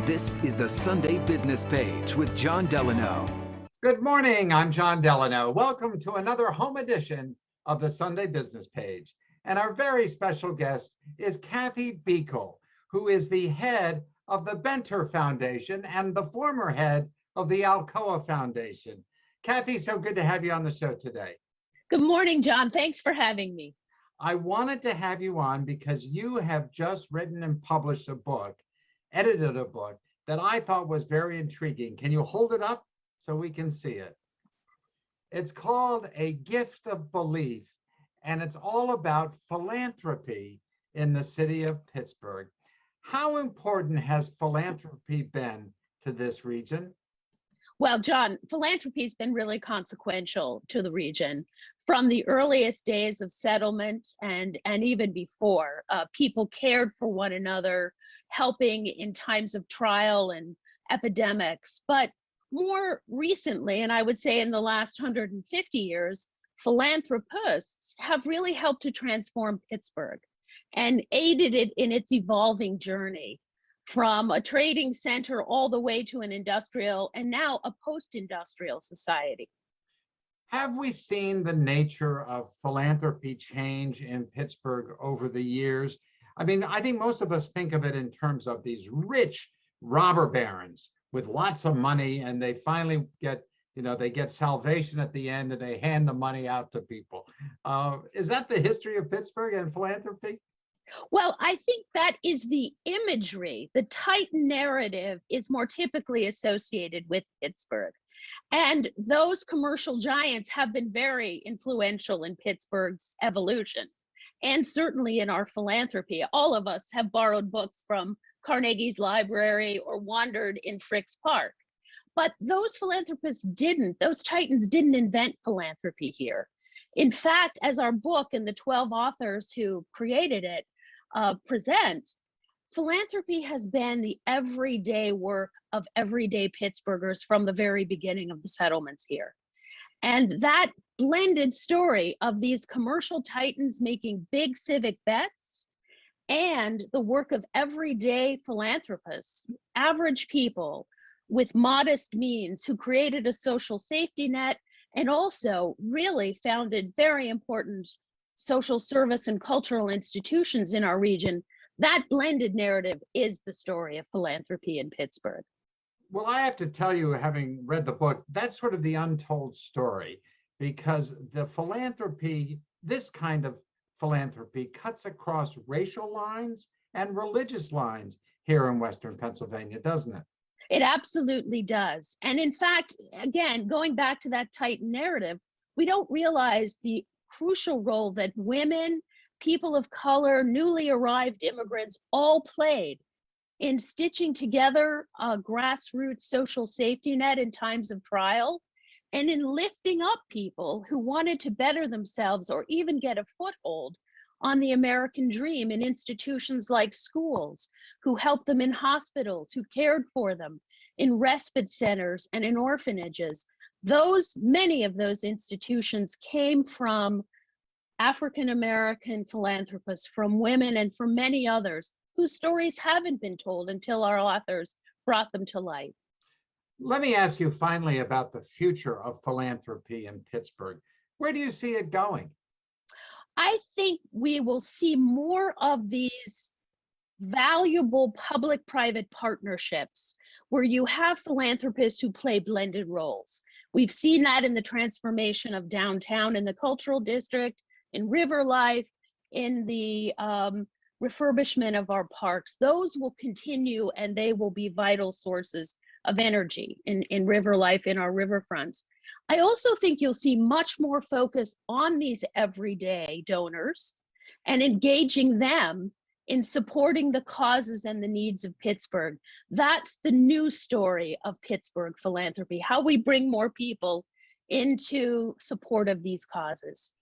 This is the Sunday Business Page with John Delano. Good morning, I'm John Delano. Welcome to another home edition of the Sunday Business Page. And our very special guest is Kathy Buechel, who is the head of the Benter Foundation and the former head of the Alcoa Foundation. Kathy, so good to have you on the show today. Good morning, John. Thanks for having me. I wanted to have you on because you have just written and published a book, edited a book that I thought was very intriguing. Can you hold it up so we can see it? It's called A Gift of Belief, and it's all about philanthropy in the city of Pittsburgh. How important has philanthropy been to this region? Well, John, philanthropy has been really consequential to the region from the earliest days of settlement and even before. People cared for one another, helping in times of trial and epidemics. But more recently, and I would say in the last 150 years, philanthropists have really helped to transform Pittsburgh and aided it in its evolving journey from a trading center all the way to an industrial and now a post-industrial society. Have we seen the nature of philanthropy change in Pittsburgh over the years? I mean, I think most of us think of it in terms of these rich robber barons with lots of money, and they finally get, they get salvation at the end and they hand the money out to people. Is that the history of Pittsburgh and philanthropy? Well, I think that is the imagery. The Titan narrative is more typically associated with Pittsburgh. And those commercial giants have been very influential in Pittsburgh's evolution, and certainly in our philanthropy. All of us have borrowed books from Carnegie's library or wandered in Frick's Park. But those philanthropists those titans didn't invent philanthropy here. In fact, as our book and the 12 authors who created it present, philanthropy has been the everyday work of everyday Pittsburghers from the very beginning of the settlements here. And that blended story of these commercial titans making big civic bets and the work of everyday philanthropists, average people with modest means who created a social safety net and also really founded very important social service and cultural institutions in our region. That blended narrative is the story of philanthropy in Pittsburgh. Well, I have to tell you, having read the book, that's sort of the untold story, because the philanthropy, this kind of philanthropy, cuts across racial lines and religious lines here in Western Pennsylvania, doesn't it? It absolutely does. And in fact, again, going back to that Titan narrative, we don't realize the crucial role that women, people of color, newly arrived immigrants all played in stitching together a grassroots social safety net in times of trial, and in lifting up people who wanted to better themselves or even get a foothold on the American dream in institutions like schools, who helped them in hospitals, who cared for them in respite centers and in orphanages. Many of those institutions came from African-American philanthropists, from women, and from many others whose stories haven't been told until our authors brought them to light. Let me ask you finally about the future of philanthropy in Pittsburgh. Where do you see it going? I think we will see more of these valuable public-private partnerships where you have philanthropists who play blended roles. We've seen that in the transformation of downtown in the cultural district, in river life, in the refurbishment of our parks. Those will continue, and they will be vital sources of energy in river life, in our riverfronts. I also think you'll see much more focus on these everyday donors and engaging them in supporting the causes and the needs of Pittsburgh. That's the new story of Pittsburgh philanthropy, how we bring more people into support of these causes.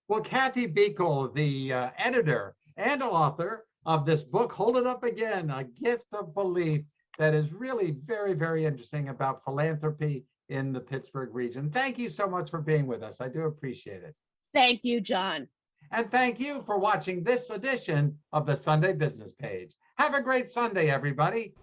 Well, Kathy Buechel, the editor and author of this book, hold it up again, A Gift of Belief, that is really very, very interesting about philanthropy in the Pittsburgh region. Thank you so much for being with us. I do appreciate it. Thank you, John. And thank you for watching this edition of the Sunday Business Page. Have a great Sunday, everybody.